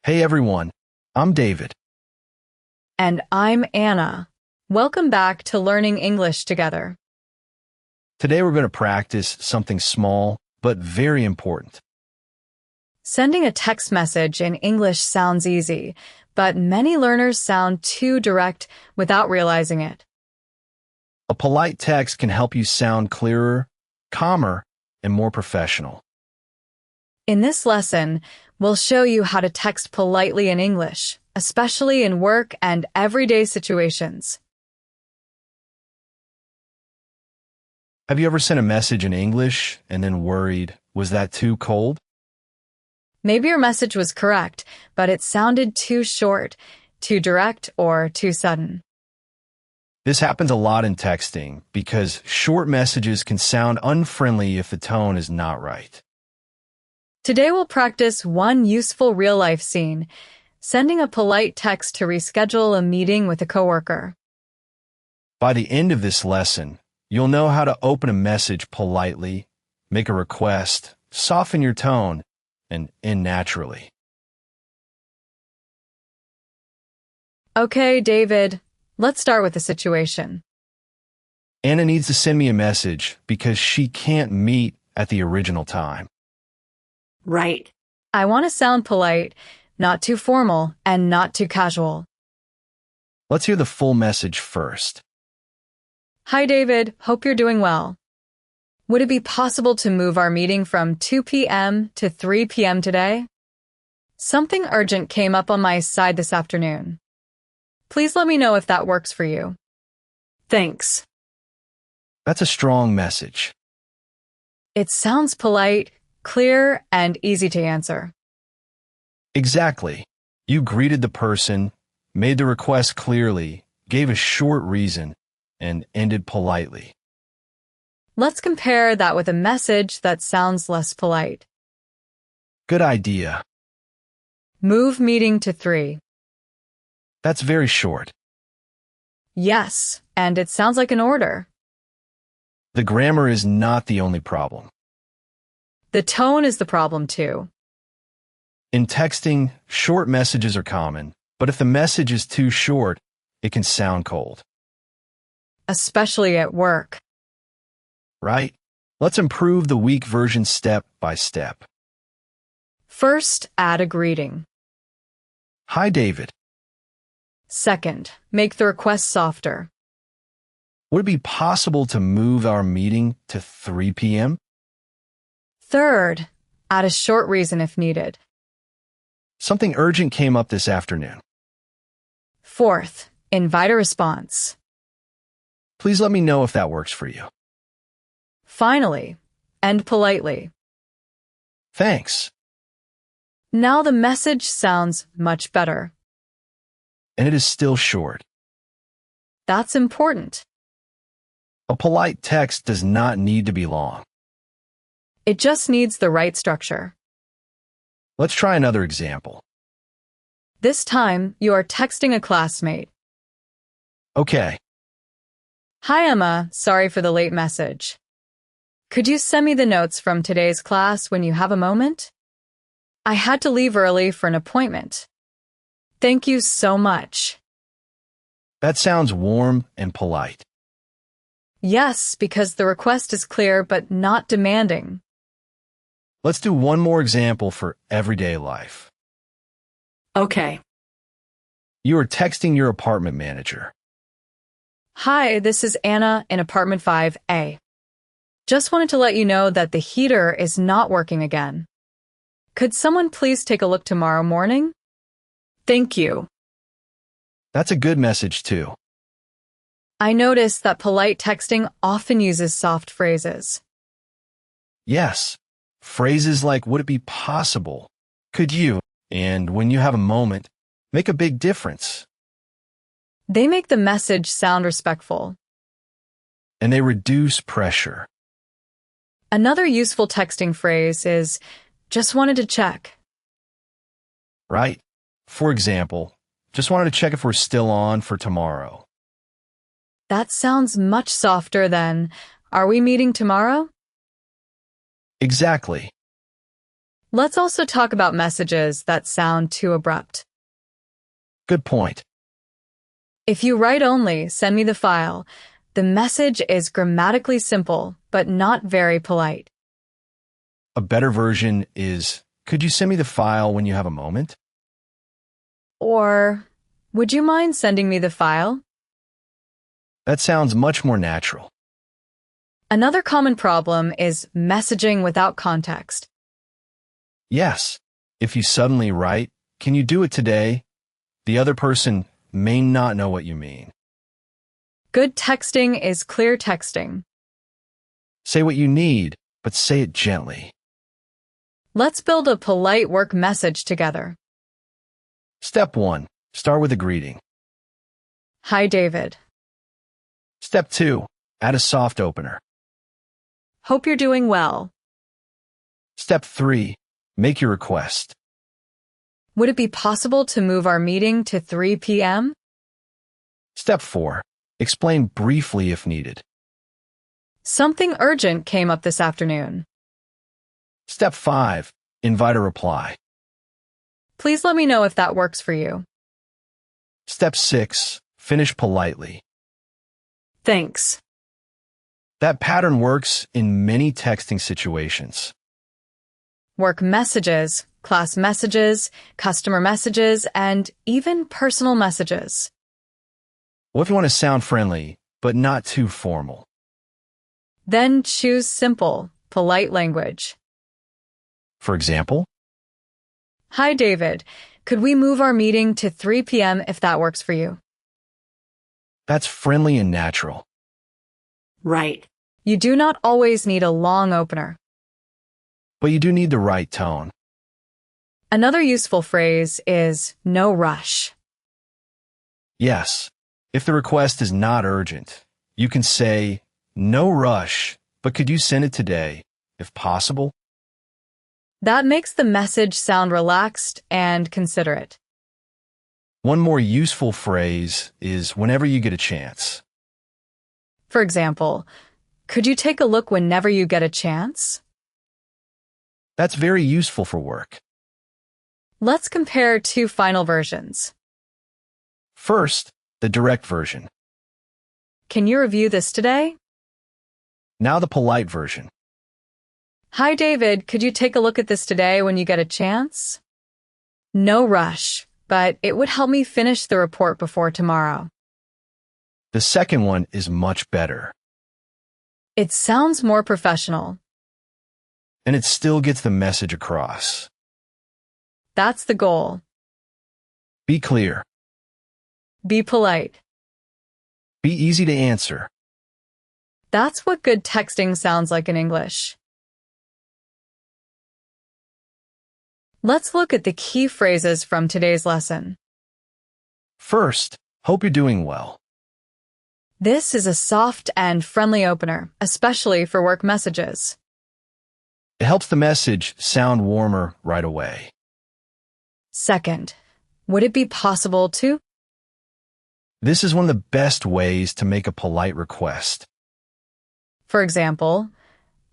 Hey everyone, I'm David. And I'm Anna. Welcome back to Learning English Together. Today we're going to practice something small but very important. Sending a text message in English sounds easy, but many learners sound too direct without realizing it. A polite text can help you sound clearer, calmer, and more professional. In this lesson, we'll show you how to text politely in English, especially in work and everyday situations. Have you ever sent a message in English and then worried, was that too cold? Maybe your message was correct, but it sounded too short, too direct, or too sudden. This happens a lot in texting because short messages can sound unfriendly if the tone is not right. Today we'll practice one useful real-life scene, sending a polite text to reschedule a meeting with a coworker. By the end of this lesson, you'll know how to open a message politely, make a request, soften your tone, and end naturally. Okay, David, let's start with the situation. Anna needs to send me a message because she can't meet at the original time. Right. I want to sound polite, not too formal, and not too casual. Let's hear the full message first. Hi, David. Hope you're doing well. Would it be possible to move our meeting from 2 p.m. to 3 p.m. today? Something urgent came up on my side this afternoon. Please let me know if that works for you. Thanks. That's a strong message. It sounds polite, clear, and easy to answer. Exactly. You greeted the person, made the request clearly, gave a short reason, and ended politely. Let's compare that with a message that sounds less polite. Good idea. Move meeting to 3. That's very short. Yes, and it sounds like an order. The grammar is not the only problem. The tone is the problem too. In texting, short messages are common, but if the message is too short, it can sound cold. Especially at work. Right? Let's improve the weak version step by step. First, add a greeting. Hi, David. Second, make the request softer. Would it be possible to move our meeting to 3 p.m.? Third, add a short reason if needed. Something urgent came up this afternoon. Fourth, invite a response. Please let me know if that works for you. Finally, end politely. Thanks. Now the message sounds much better. And it is still short. That's important. A polite text does not need to be long. It just needs the right structure. Let's try another example. This time, you are texting a classmate. Okay. Hi, Emma. Sorry for the late message. Could you send me the notes from today's class when you have a moment? I had to leave early for an appointment. Thank you so much. That sounds warm and polite. Yes, because the request is clear but not demanding. Let's do one more example for everyday life. Okay. You are texting your apartment manager. Hi, this is Anna in apartment 5A. Just wanted to let you know that the heater is not working again. Could someone please take a look tomorrow morning? Thank you. That's a good message too. I noticed that polite texting often uses soft phrases. Yes. Phrases like, would it be possible? Could you? And when you have a moment, make a big difference. They make the message sound respectful. And they reduce pressure. Another useful texting phrase is, just wanted to check. Right? For example, just wanted to check if we're still on for tomorrow. That sounds much softer than, are we meeting tomorrow? Exactly. Let's also talk about messages that sound too abrupt. Good point. If you write only, "Send me the file," the message is grammatically simple, but not very polite. A better version is, could you send me the file when you have a moment? Or, "Would you mind sending me the file?" That sounds much more natural. Another common problem is messaging without context. Yes, if you suddenly write, can you do it today? The other person may not know what you mean. Good texting is clear texting. Say what you need, but say it gently. Let's build a polite work message together. Step 1. Start with a greeting. Hi, David. Step 2. Add a soft opener. Hope you're doing well. Step 3. Make your request. Would it be possible to move our meeting to 3 p.m.? Step 4. Explain briefly if needed. Something urgent came up this afternoon. Step 5. Invite a reply. Please let me know if that works for you. Step 6. Finish politely. Thanks. That pattern works in many texting situations. Work messages, class messages, customer messages, and even personal messages. What if you want to sound friendly, but not too formal? Then choose simple, polite language. For example, Hi, David. Could we move our meeting to 3 p.m. if that works for you? that's friendly and natural. Right. You do not always need a long opener. But you do need the right tone. Another useful phrase is no rush. Yes, if the request is not urgent, you can say, no rush, but could you send it today, if possible? That makes the message sound relaxed and considerate. One more useful phrase is whenever you get a chance. For example, could you take a look whenever you get a chance? That's very useful for work. Let's compare two final versions. First, the direct version. Can you review this today? Now the polite version. Hi, David. Could you take a look at this today when you get a chance? No rush, but it would help me finish the report before tomorrow. The second one is much better, It sounds more professional. and it still gets the message across. That's the goal. Be clear. Be polite. Be easy to answer. That's what good texting sounds like in English. Let's look at the key phrases from today's lesson. First, hope you're doing well. This is a soft and friendly opener, especially for work messages. It helps the message sound warmer right away. Second, would it be possible to? This is one of the best ways to make a polite request. For example,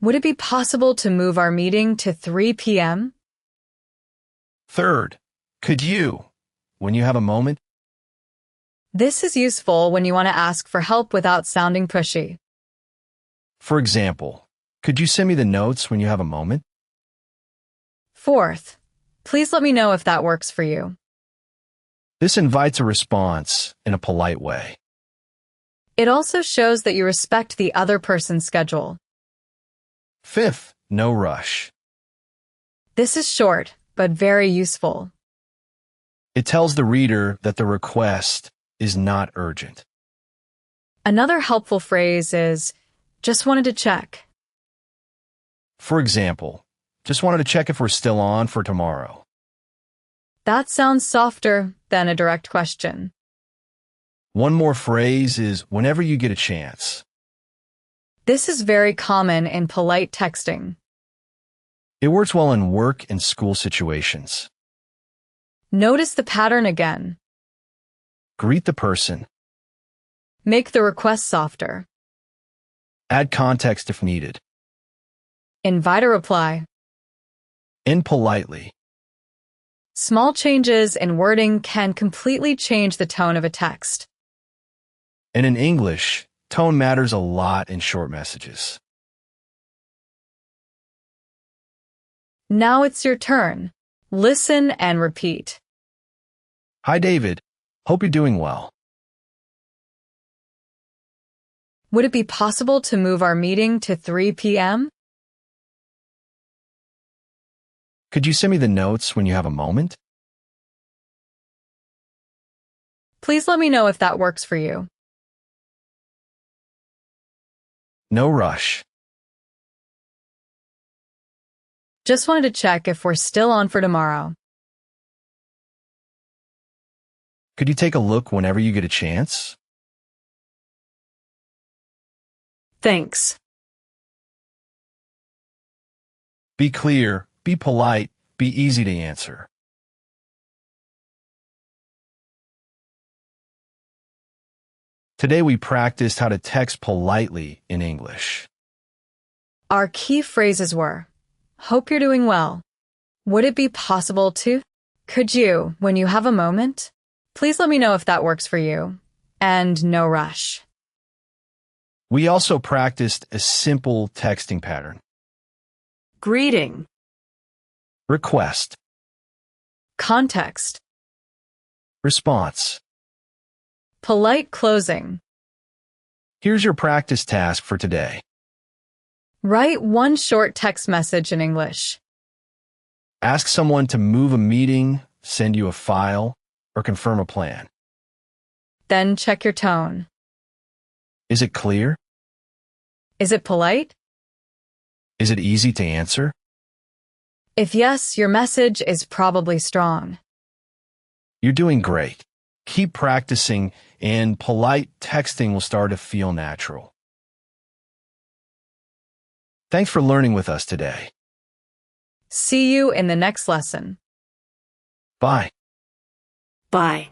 would it be possible to move our meeting to 3 p.m.? Third, could you, when you have a moment? This is useful when you want to ask for help without sounding pushy. For example, could you send me the notes when you have a moment? Fourth, please let me know if that works for you. This invites a response in a polite way. It also shows that you respect the other person's schedule. Fifth, no rush. This is short, but very useful. It tells the reader that the request is not urgent. Another helpful phrase is, just wanted to check. For example, just wanted to check if we're still on for tomorrow. That sounds softer than a direct question. One more phrase is whenever you get a chance. This is very common in polite texting. It works well in work and school situations. Notice the pattern again. Greet the person. Make the request softer. Add context if needed. Invite a reply. End politely. Small changes in wording can completely change the tone of a text. And in English, tone matters a lot in short messages. Now it's your turn. Listen and repeat. Hi, David. Hope you're doing well. Would it be possible to move our meeting to 3 p.m.? Could you send me the notes when you have a moment? Please let me know if that works for you. No rush. Just wanted to check if we're still on for tomorrow. Could you take a look whenever you get a chance? Thanks. Be clear, be polite, be easy to answer. Today we practiced how to text politely in English. Our key phrases were, hope you're doing well. Would it be possible to? Could you, when you have a moment? Please let me know if that works for you. And no rush. We also practiced a simple texting pattern. Greeting. Request. Context. Response. Polite closing. Here's your practice task for today. Write one short text message in English. Ask someone to move a meeting, send you a file, or confirm a plan. Then check your tone. Is it clear? Is it polite? Is it easy to answer? If yes, your message is probably strong. You're doing great. Keep practicing, and polite texting will start to feel natural. Thanks for learning with us today. See you in the next lesson. Bye. Bye.